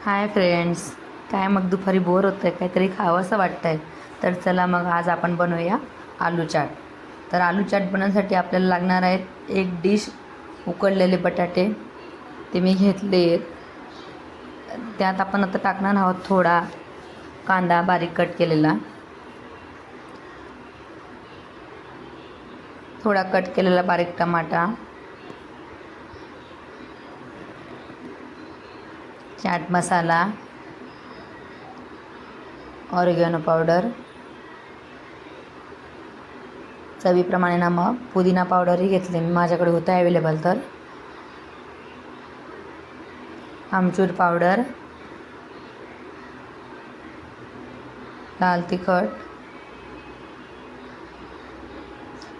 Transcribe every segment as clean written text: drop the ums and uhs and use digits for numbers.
Hi friends, काय मग दुपारी बोर होतं आहे, काहीतरी खावंसं वाटतं आहे. तर चला मग आज आपण बनवूया आलू चाट. तर आलू चाट बनवण्यासाठी आपल्याला लागणार आहेत एक डिश उकडलेले बटाटे. ते मी घेतले आहेत. त्यात आपण आता टाकणार आहोत थोडा कांदा बारीक कट केलेला, थोडा कट केलेला बारीक tomato, chaat masala, oregano powder, चवीप्रमाणे नमक, पुदिना पावडरही घेतले मी, माझ्याकडे होतं अवेलेबल. तर आमचूर पावडर, लाल तिखट,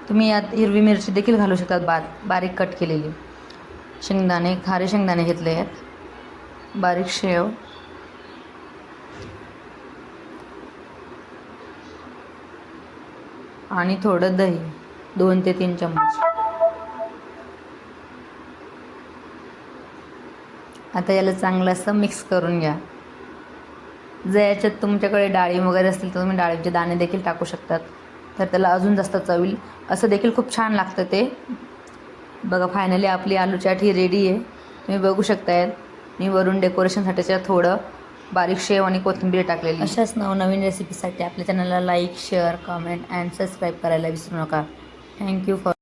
तुम्ही यात हिरवी मिरची देखील घालू शकतात बारीक कट केलेली. शेंगदाणे, खारे शेंगदाणे घेतले आहेत, बारीक शेव, आणि थोडं दही 2 ते 3 चम्मच. आता याला चांगलं असं मिक्स करून घ्या. जर याच्यात तुमच्याकडे डाळी वगैरे असतील तर तुम्ही डाळीचे दाणे देखील टाकू शकतात, तर त्याला अजून जास्त चव येईल. असं देखील खूप छान लागतं ते. बघा, फायनली आपली आलू चाट ही रेडी आहे. तुम्ही बघू शकताय, मी वरून डेकोरेशनसाठी त्याच्यात थोडं बारीक शेव आणि कोथिंबीर टाकलेली. अशाच नवनवीन रेसिपीसाठी आपल्या चॅनलला like, share, comment and subscribe करायला विसरू नका. Thank you for